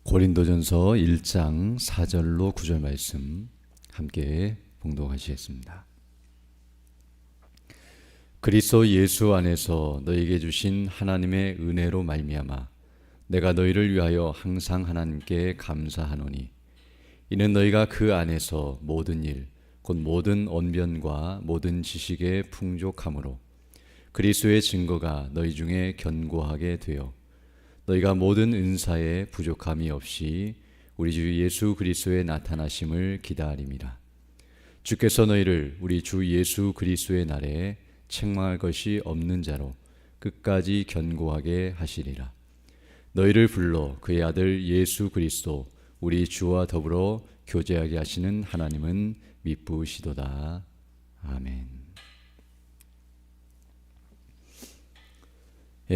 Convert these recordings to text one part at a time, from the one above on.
고린도전서 1장 4절로 9절 말씀 함께 봉독하시겠습니다. 그리스도 예수 안에서 너희에게 주신 하나님의 은혜로 말미암아 내가 너희를 위하여 항상 하나님께 감사하노니 이는 너희가 그 안에서 모든 일 곧 모든 언변과 모든 지식에 풍족함으로 그리스도의 증거가 너희 중에 견고하게 되어 너희가 모든 은사에 부족함이 없이 우리 주 예수 그리스도의 나타나심을 기다림이라. 주께서 너희를 우리 주 예수 그리스도의 날에 책망할 것이 없는 자로 끝까지 견고하게 하시리라. 너희를 불러 그의 아들 예수 그리스도 우리 주와 더불어 교제하게 하시는 하나님은 미쁘시도다. 아멘.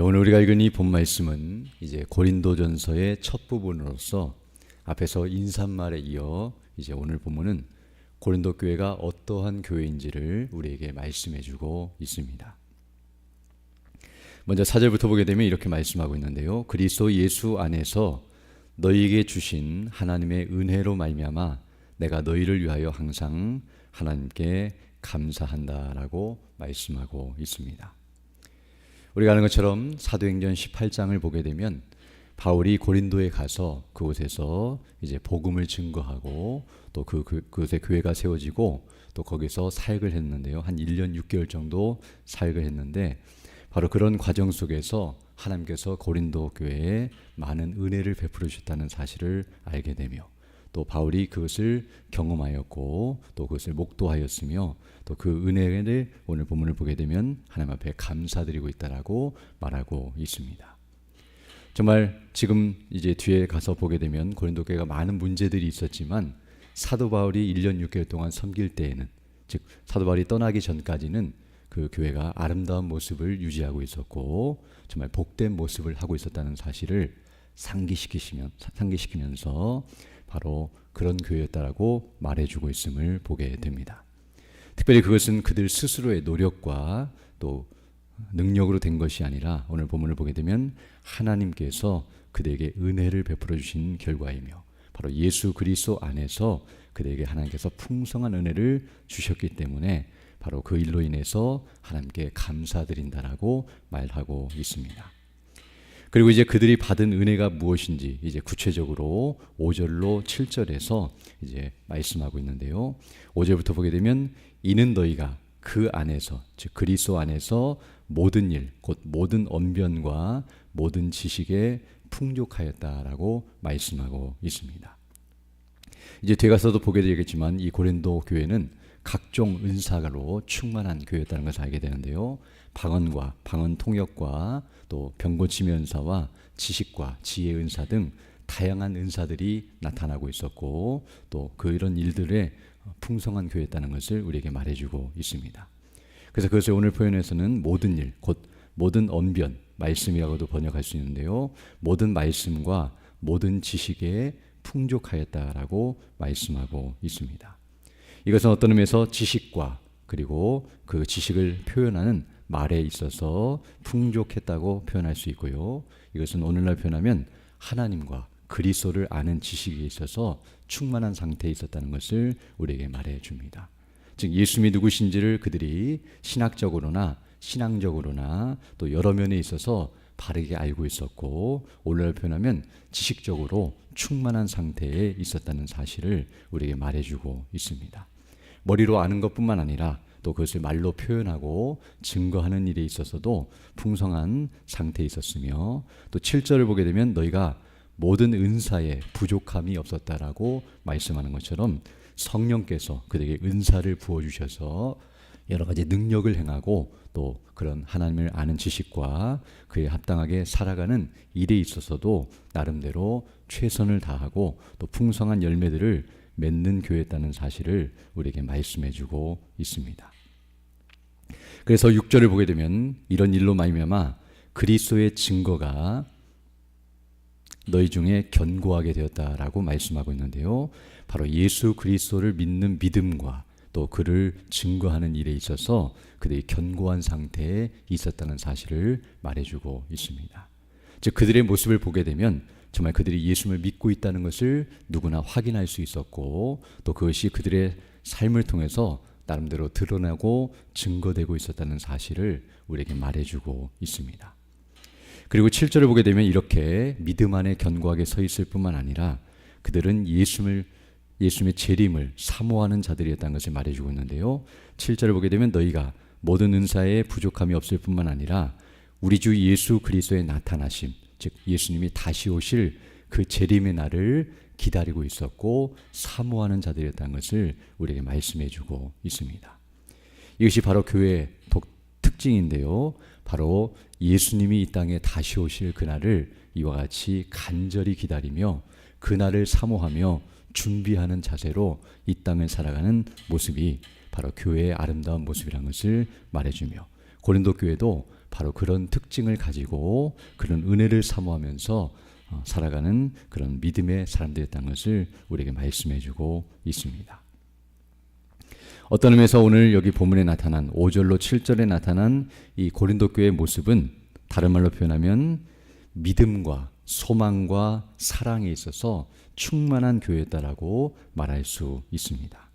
오늘 우리가 읽은 이 본 말씀은 이제 고린도전서의 첫 부분으로서 앞에서 인사말에 이어 이제 오늘 본문은 고린도 교회가 어떠한 교회인지를 우리에게 말씀해주고 있습니다. 먼저 4절부터 보게 되면 이렇게 말씀하고 있는데요. 그리스도 예수 안에서 너희에게 주신 하나님의 은혜로 말미암아 내가 너희를 위하여 항상 하나님께 감사한다라고 말씀하고 있습니다. 우리가 아는 것처럼 사도행전 18장을 보게 되면 바울이 고린도에 가서 그곳에서 이제 복음을 증거하고 또 그곳에 교회가 세워지고 또 거기서 사역을 했는데요. 한 1년 6개월 정도 사역을 했는데 바로 그런 과정 속에서 하나님께서 고린도 교회에 많은 은혜를 베풀어 주셨다는 사실을 알게 되며 또 바울이 그것을 경험하였고 또 그것을 목도하였으며 또 그 은혜를 오늘 본문을 보게 되면 하나님 앞에 감사드리고 있다라고 말하고 있습니다. 정말 지금 이제 뒤에 가서 보게 되면 고린도 교회가 많은 문제들이 있었지만 사도 바울이 1년 6개월 동안 섬길 때에는 즉 사도 바울이 떠나기 전까지는 그 교회가 아름다운 모습을 유지하고 있었고 정말 복된 모습을 하고 있었다는 사실을 상기시키면서 바로 그런 교회였다라고 말해주고 있음을 보게 됩니다. 특별히 그것은 그들 스스로의 노력과 또 능력으로 된 것이 아니라 오늘 본문을 보게 되면 하나님께서 그들에게 은혜를 베풀어 주신 결과이며 바로 예수 그리스도 안에서 그들에게 하나님께서 풍성한 은혜를 주셨기 때문에 바로 그 일로 인해서 하나님께 감사드린다라고 말하고 있습니다. 그리고 이제 그들이 받은 은혜가 무엇인지 이제 구체적으로 5절로 7절에서 이제 말씀하고 있는데요. 5절부터 보게 되면 이는 너희가 그 안에서 즉 그리스도 안에서 모든 일 곧 모든 언변과 모든 지식에 풍족하였다라고 말씀하고 있습니다. 이제 뒤에 가서도 보게 되겠지만 이 고린도 교회는 각종 은사로 충만한 교회였다는 것을 알게 되는데요. 방언과 방언 통역과 또 병고치미 은사와 지식과 지혜 은사 등 다양한 은사들이 나타나고 있었고 또 그런 일들에 풍성한 교회였다는 것을 우리에게 말해주고 있습니다. 그래서 그것을 오늘 표현에서는 모든 일, 곧 모든 언변, 말씀이라고도 번역할 수 있는데요. 모든 말씀과 모든 지식에 풍족하였다라고 말씀하고 있습니다. 이것은 어떤 의미에서 지식과 그리고 그 지식을 표현하는 말에 있어서 풍족했다고 표현할 수 있고요. 이것은 오늘날 표현하면 하나님과 그리스도를 아는 지식에 있어서 충만한 상태에 있었다는 것을 우리에게 말해줍니다. 즉 예수님이 누구신지를 그들이 신학적으로나 신앙적으로나 또 여러 면에 있어서 바르게 알고 있었고 오늘날 표현하면 지식적으로 충만한 상태에 있었다는 사실을 우리에게 말해주고 있습니다. 머리로 아는 것뿐만 아니라 또 그것을 말로 표현하고 증거하는 일에 있어서도 풍성한 상태에 있었으며 또 7절을 보게 되면 너희가 모든 은사에 부족함이 없었다라고 말씀하는 것처럼 성령께서 그들에게 은사를 부어주셔서 여러 가지 능력을 행하고 또 그런 하나님을 아는 지식과 그에 합당하게 살아가는 일에 있어서도 나름대로 최선을 다하고 또 풍성한 열매들을 맺는 교회였다는 사실을 우리에게 말씀해주고 있습니다. 그래서 6절을 보게 되면 이런 일로 말미암아 그리스도의 증거가 너희 중에 견고하게 되었다라고 말씀하고 있는데요. 바로 예수 그리스도를 믿는 믿음과 또 그를 증거하는 일에 있어서 그들이 견고한 상태에 있었다는 사실을 말해주고 있습니다. 즉 그들의 모습을 보게 되면 정말 그들이 예수님을 믿고 있다는 것을 누구나 확인할 수 있었고 또 그것이 그들의 삶을 통해서 나름대로 드러나고 증거되고 있었다는 사실을 우리에게 말해주고 있습니다. 그리고 7절을 보게 되면 이렇게 믿음 안에 견고하게 서 있을 뿐만 아니라 그들은 예수님의 재림을 사모하는 자들이었다는 것을 말해주고 있는데요. 7절을 보게 되면 너희가 모든 은사에 부족함이 없을 뿐만 아니라 우리 주 예수 그리스도의 나타나심, 즉 예수님이 다시 오실 그 재림의 날을 기다리고 있었고 사모하는 자들이었다는 것을 우리에게 말씀해주고 있습니다. 이것이 바로 교회의 특징인데요. 바로 예수님이 이 땅에 다시 오실 그날을 이와 같이 간절히 기다리며 그날을 사모하며 준비하는 자세로 이 땅을 살아가는 모습이 바로 교회의 아름다운 모습이라는 것을 말해주며 고린도 교회도 바로 그런 특징을 가지고 그런 은혜를 사모하면서 살아가는 그런 믿음의 사람들이었다는 것을 우리에게 말씀해주고 있습니다. 어떤 의미에서 오늘 여기 본문에 나타난 5절로 7절에 나타난 이 고린도 교회의 모습은 다른 말로 표현하면 믿음과 소망과 사랑에 있어서 충만한 교회였다라고 말할 수 있습니다.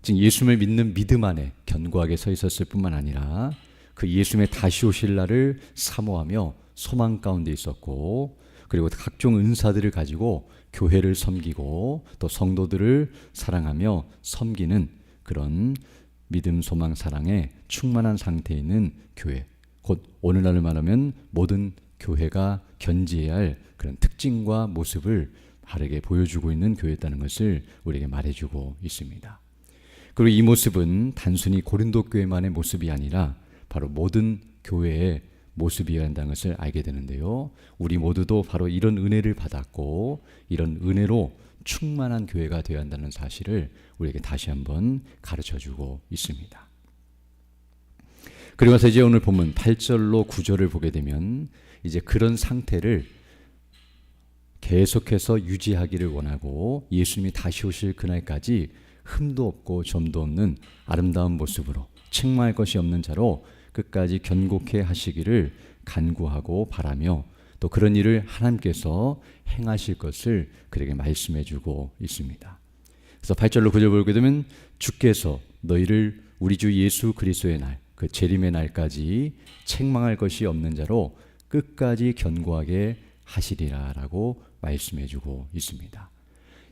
즉 예수님을 믿는 믿음 안에 견고하게 서 있었을 뿐만 아니라 그 예수님의 다시 오실 날을 사모하며 소망 가운데 있었고 그리고 각종 은사들을 가지고 교회를 섬기고 또 성도들을 사랑하며 섬기는 그런 믿음, 소망, 사랑에 충만한 상태에 있는 교회, 곧 오늘날을 말하면 모든 교회가 견지해야 할 그런 특징과 모습을 바르게 보여주고 있는 교회였다는 것을 우리에게 말해주고 있습니다. 그리고 이 모습은 단순히 고린도 교회만의 모습이 아니라 바로 모든 교회의 모습이어야 한다는 것을 알게 되는데요. 우리 모두도 바로 이런 은혜를 받았고 이런 은혜로 충만한 교회가 되어야 한다는 사실을 우리에게 다시 한번 가르쳐주고 있습니다. 그리고 나서 이제 오늘 본문 8절로 9절을 보게 되면 이제 그런 상태를 계속해서 유지하기를 원하고 예수님이 다시 오실 그날까지 흠도 없고 점도 없는 아름다운 모습으로 책망할 것이 없는 자로 끝까지 견고케 하시기를 간구하고 바라며 또 그런 일을 하나님께서 행하실 것을 그에게 말씀해 주고 있습니다. 그래서 8절로 9절 보게 되면 주께서 너희를 우리 주 예수 그리스도의 날, 그 재림의 날까지 책망할 것이 없는 자로 끝까지 견고하게 하시리라 라고 말씀해 주고 있습니다.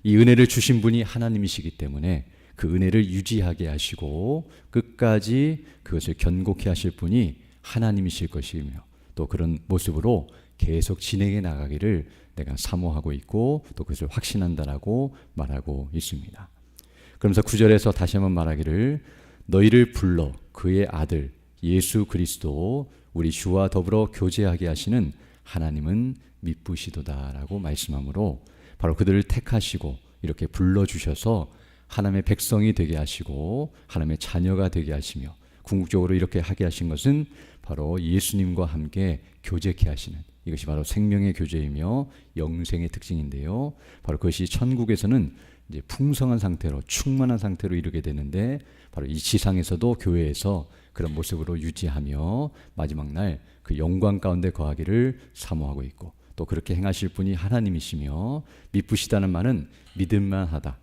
이 은혜를 주신 분이 하나님이시기 때문에 그 은혜를 유지하게 하시고 끝까지 그것을 견고케 하실 분이 하나님이실 것이며 또 그런 모습으로 계속 진행해 나가기를 내가 사모하고 있고 또 그것을 확신한다라고 말하고 있습니다. 그러면서 9절에서 다시 한번 말하기를 너희를 불러 그의 아들 예수 그리스도 우리 주와 더불어 교제하게 하시는 하나님은 미쁘시도다라고 말씀하므로 바로 그들을 택하시고 이렇게 불러주셔서 하나님의 백성이 되게 하시고 하나님의 자녀가 되게 하시며 궁극적으로 이렇게 하게 하신 것은 바로 예수님과 함께 교제케 하시는 이것이 바로 생명의 교제이며 영생의 특징인데요. 바로 그것이 천국에서는 이제 풍성한 상태로 충만한 상태로 이르게 되는데 바로 이 지상에서도 교회에서 그런 모습으로 유지하며 마지막 날 그 영광 가운데 거하기를 사모하고 있고 또 그렇게 행하실 분이 하나님이시며 미쁘시다는 말은 믿을만 하다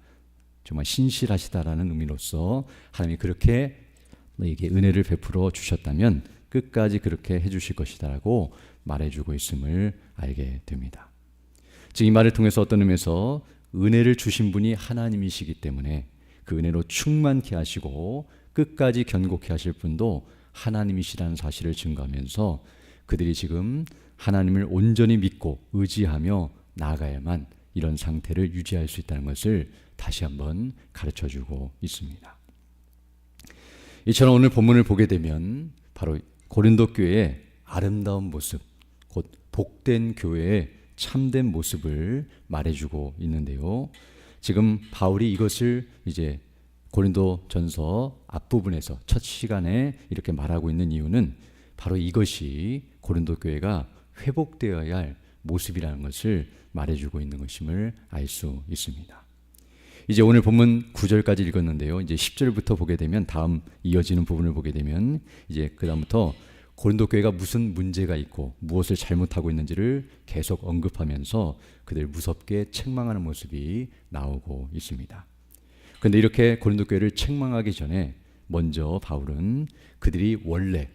정말 신실하시다라는 의미로서 하나님이 그렇게 너에게 은혜를 베풀어 주셨다면 끝까지 그렇게 해주실 것이다라고 말해주고 있음을 알게 됩니다. 즉 이 말을 통해서 어떤 의미에서 은혜를 주신 분이 하나님이시기 때문에 그 은혜로 충만케 하시고 끝까지 견고케 하실 분도 하나님이시라는 사실을 증거하면서 그들이 지금 하나님을 온전히 믿고 의지하며 나아가야만 이런 상태를 유지할 수 있다는 것을 다시 한번 가르쳐주고 있습니다. 이처럼 오늘 본문을 보게 되면 바로 고린도 교회의 아름다운 모습, 곧 복된 교회의 참된 모습을 말해주고 있는데요. 지금 바울이 이것을 이제 고린도 전서 앞부분에서 첫 시간에 이렇게 말하고 있는 이유는 바로 이것이 고린도 교회가 회복되어야 할 모습이라는 것을 말해주고 있는 것임을 알 수 있습니다. 이제 오늘 본문 9절까지 읽었는데요. 이제 10절부터 보게 되면 다음 이어지는 부분을 보게 되면 이제 그 다음부터 고린도 교회가 무슨 문제가 있고 무엇을 잘못하고 있는지를 계속 언급하면서 그들 무섭게 책망하는 모습이 나오고 있습니다. 그런데 이렇게 고린도 교회를 책망하기 전에 먼저 바울은 그들이 원래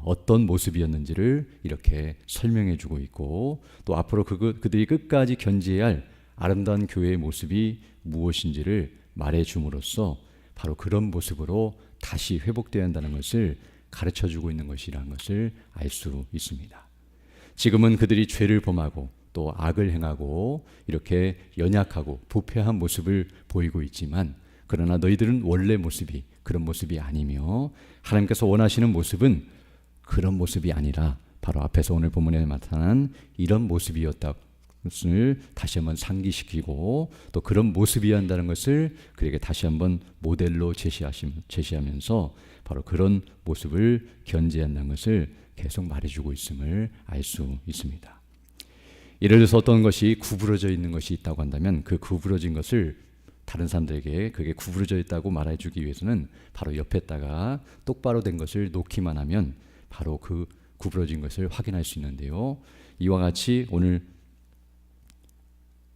어떤 모습이었는지를 이렇게 설명해 주고 있고, 또 앞으로 그들이 끝까지 견지해야 할 아름다운 교회의 모습이 무엇인지를 말해 줌으로써 바로 그런 모습으로 다시 회복되어야 한다는 것을 가르쳐 주고 있는 것이라는 것을 알 수 있습니다. 지금은 그들이 죄를 범하고 또 악을 행하고 이렇게 연약하고 부패한 모습을 보이고 있지만, 그러나 너희들은 원래 모습이 그런 모습이 아니며 하나님께서 원하시는 모습은 그런 모습이 아니라 바로 앞에서 오늘 본문에 나타난 이런 모습이었다는 것을 다시 한번 상기시키고, 또 그런 모습이어야 한다는 것을 그에게 다시 한번 모델로 제시하면서 바로 그런 모습을 견지해야 한다는 것을 계속 말해주고 있음을 알 수 있습니다. 예를 들어서 어떤 것이 구부러져 있는 것이 있다고 한다면 그 구부러진 것을 다른 사람들에게 그게 구부러져 있다고 말해주기 위해서는 바로 옆에다가 똑바로 된 것을 놓기만 하면 바로 그 구부러진 것을 확인할 수 있는데요. 이와 같이 오늘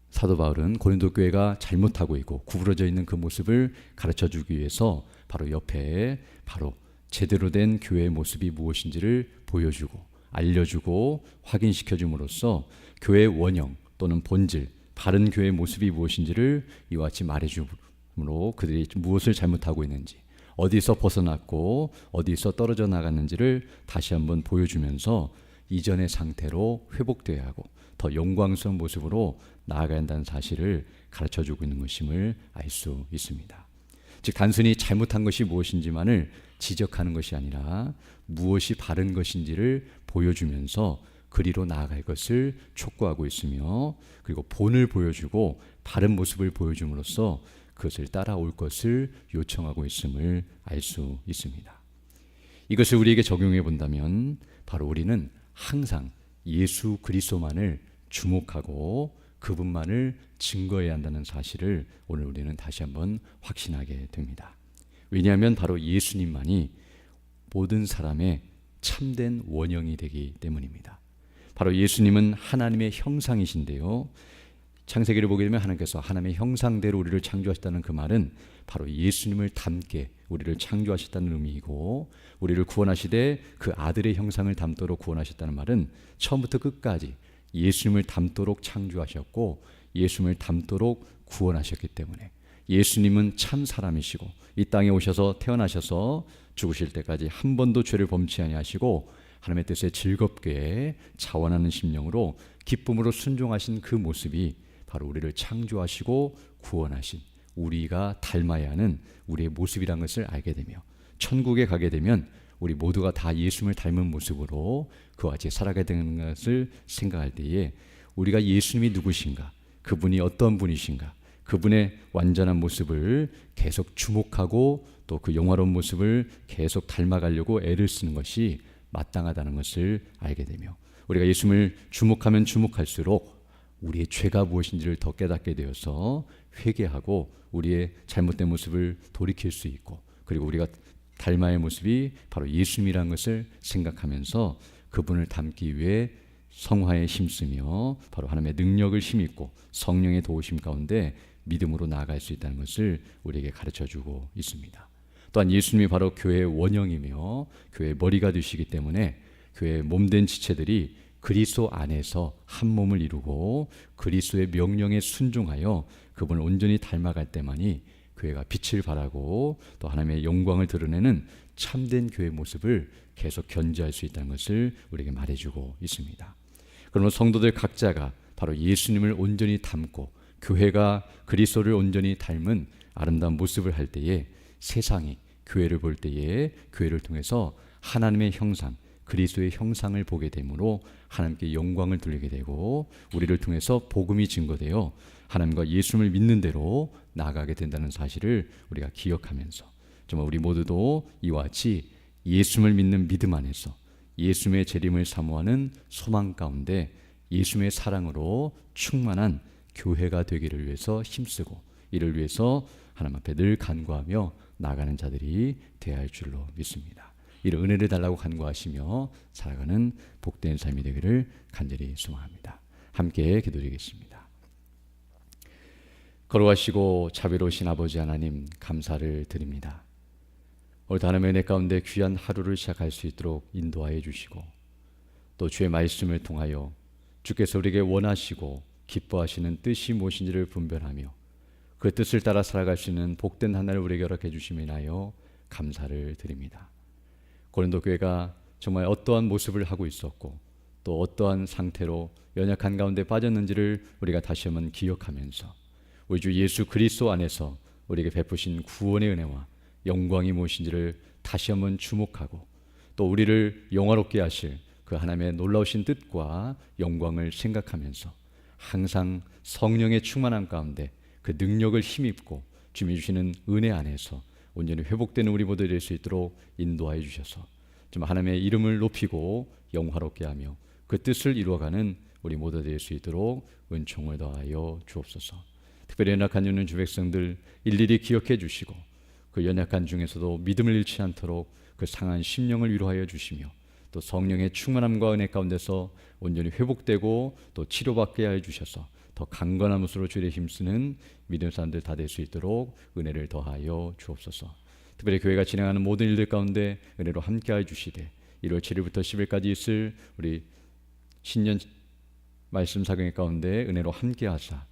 사도 바울은 고린도 교회가 잘못하고 있고 구부러져 있는 그 모습을 가르쳐 주기 위해서 바로 옆에 바로 제대로 된 교회의 모습이 무엇인지를 보여주고 알려주고 확인시켜 줌으로써 교회의 원형 또는 본질, 바른 교회의 모습이 무엇인지를 이와 같이 말해주므로 그들이 무엇을 잘못하고 있는지, 어디서 벗어났고 어디서 떨어져 나갔는지를 다시 한번 보여주면서 이전의 상태로 회복되어야 하고 더 영광스러운 모습으로 나아가야 한다는 사실을 가르쳐주고 있는 것임을 알 수 있습니다. 즉 단순히 잘못한 것이 무엇인지만을 지적하는 것이 아니라 무엇이 바른 것인지를 보여주면서 그리로 나아갈 것을 촉구하고 있으며, 그리고 본을 보여주고 바른 모습을 보여줌으로써 그것을 따라올 것을 요청하고 있음을 알 수 있습니다. 이것을 우리에게 적용해 본다면 바로 우리는 항상 예수 그리스도만을 주목하고 그분만을 증거해야 한다는 사실을 오늘 우리는 다시 한번 확신하게 됩니다. 왜냐하면 바로 예수님만이 모든 사람의 참된 원형이 되기 때문입니다. 바로 예수님은 하나님의 형상이신데요. 창세기를 보게 되면 하나님께서 하나님의 형상대로 우리를 창조하셨다는 그 말은 바로 예수님을 닮게 우리를 창조하셨다는 의미이고, 우리를 구원하시되 그 아들의 형상을 닮도록 구원하셨다는 말은 처음부터 끝까지 예수님을 닮도록 창조하셨고 예수님을 닮도록 구원하셨기 때문에 예수님은 참 사람이시고 이 땅에 오셔서 태어나셔서 죽으실 때까지 한 번도 죄를 범치 아니하시고 하나님의 뜻에 즐겁게 자원하는 심령으로 기쁨으로 순종하신 그 모습이 바로 우리를 창조하시고 구원하신 우리가 닮아야 하는 우리의 모습이라는 것을 알게 되며, 천국에 가게 되면 우리 모두가 다 예수님을 닮은 모습으로 그와 같이 살아가야 되는 것을 생각할 때에 우리가 예수님이 누구신가, 그분이 어떤 분이신가, 그분의 완전한 모습을 계속 주목하고 또 그 영화로운 모습을 계속 닮아가려고 애를 쓰는 것이 마땅하다는 것을 알게 되며, 우리가 예수님을 주목하면 주목할수록 우리의 죄가 무엇인지를 더 깨닫게 되어서 회개하고 우리의 잘못된 모습을 돌이킬 수 있고, 그리고 우리가 닮아야 할 모습이 바로 예수님이라는 것을 생각하면서 그분을 닮기 위해 성화에 힘쓰며 바로 하나님의 능력을 힘입고 성령의 도우심 가운데 믿음으로 나아갈 수 있다는 것을 우리에게 가르쳐주고 있습니다. 또한 예수님이 바로 교회의 원형이며 교회의 머리가 되시기 때문에 교회의 몸된 지체들이 그리스도 안에서 한 몸을 이루고 그리스도의 명령에 순종하여 그분을 온전히 닮아갈 때만이 교회가 빛을 발하고 또 하나님의 영광을 드러내는 참된 교회의 모습을 계속 견지할 수 있다는 것을 우리에게 말해주고 있습니다. 그러면 성도들 각자가 바로 예수님을 온전히 닮고 교회가 그리스도를 온전히 닮은 아름다운 모습을 할 때에 세상이 교회를 볼 때에 교회를 통해서 하나님의 형상, 그리스도의 형상을 보게 되므로 하나님께 영광을 돌리게 되고 우리를 통해서 복음이 증거되어 하나님과 예수님을 믿는 대로 나아가게 된다는 사실을 우리가 기억하면서 정말 우리 모두도 이와 같이 예수님을 믿는 믿음 안에서 예수님의 재림을 사모하는 소망 가운데 예수님의 사랑으로 충만한 교회가 되기를 위해서 힘쓰고 이를 위해서 하나님 앞에 늘 간구하며 나아가는 자들이 되어야 할 줄로 믿습니다. 이런 은혜를 달라고 간구하시며 살아가는 복된 삶이 되기를 간절히 소망합니다. 함께 기도드리겠습니다. 걸어가시고 자비로우신 아버지 하나님, 감사를 드립니다. 오늘 하나님의 은혜 가운데 귀한 하루를 시작할 수 있도록 인도하여 주시고, 또 주의 말씀을 통하여 주께서 우리에게 원하시고 기뻐하시는 뜻이 무엇인지를 분별하며 그 뜻을 따라 살아갈 수 있는 복된 한 날을 우리에게 허락해 주심에 인하여 감사를 드립니다. 고린도 교회가 정말 어떠한 모습을 하고 있었고 또 어떠한 상태로 연약한 가운데 빠졌는지를 우리가 다시 한번 기억하면서 우리 주 예수 그리스도 안에서 우리에게 베푸신 구원의 은혜와 영광이 무엇인지를 다시 한번 주목하고, 또 우리를 영화롭게 하실 그 하나님의 놀라우신 뜻과 영광을 생각하면서 항상 성령의 충만함 가운데 그 능력을 힘입고 주님이 주시는 은혜 안에서 온전히 회복되는 우리 모두 될 수 있도록 인도하여 주셔서 좀 하나님의 이름을 높이고 영화롭게 하며 그 뜻을 이루어가는 우리 모두 될 수 있도록 은총을 더하여 주옵소서. 특별히 연약한 있는 주 백성들 일일이 기억해 주시고 그 연약한 중에서도 믿음을 잃지 않도록 그 상한 심령을 위로하여 주시며, 또 성령의 충만함과 은혜 가운데서 온전히 회복되고 또 치료받게 하여 주셔서 더 강건한 모습으로 주의 힘쓰는 믿음 사람들 다 될 수 있도록 은혜를 더하여 주옵소서. 특별히 교회가 진행하는 모든 일들 가운데 은혜로 함께하여 주시되 1월 7일부터 10일까지 있을 우리 신년 말씀 사경회 가운데 은혜로 함께하사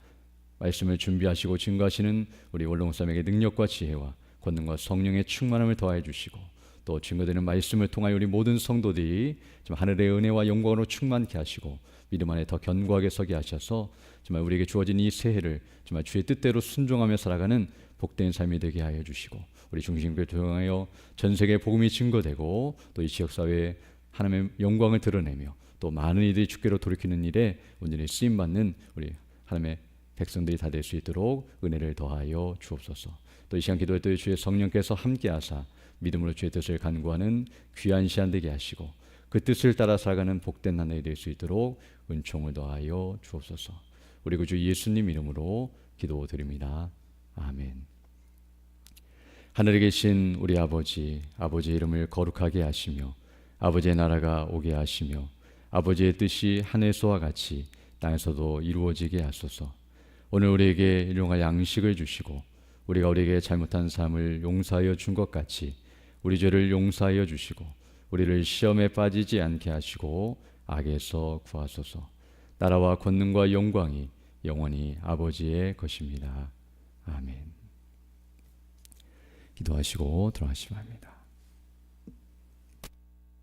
말씀을 준비하시고 증거하시는 우리 원로 목사님에게 능력과 지혜와 권능과 성령의 충만함을 더하여 주시고, 또 증거되는 말씀을 통하여 우리 모든 성도들이 좀 하늘의 은혜와 영광으로 충만케 하시고 믿음 안에 더 견고하게 서게 하셔서 정말 우리에게 주어진 이 새해를 정말 주의 뜻대로 순종하며 살아가는 복된 삶이 되게 하여 주시고, 우리 중심교회 통하여 전 세계에 복음이 증거되고 또 이 지역사회에 하나님의 영광을 드러내며 또 많은 이들이 주께로 돌이키는 일에 온전히 쓰임받는 우리 하나님의 백성들이 다 될 수 있도록 은혜를 더하여 주옵소서. 또 이 시간 기도할 때 주의 성령께서 함께하사 믿음으로 주의 뜻을 간구하는 귀한 시간 되게 하시고 그 뜻을 따라 살아가는 복된 하늘이 될 수 있도록 은총을 더하여 주옵소서. 우리 구주 예수님 이름으로 기도드립니다. 아멘. 하늘에 계신 우리 아버지, 아버지의 이름을 거룩하게 하시며 아버지의 나라가 오게 하시며 아버지의 뜻이 하늘에서와 같이 땅에서도 이루어지게 하소서. 오늘 우리에게 일용할 양식을 주시고 우리가 우리에게 잘못한 삶을 용서하여 준 것 같이 우리 죄를 용서하여 주시고 우리를 시험에 빠지지 않게 하시고 악에서 구하소서. 나라와 권능과 영광이 영원히 아버지의 것입니다. 아멘. 기도하시고 들어가시기 바랍니다.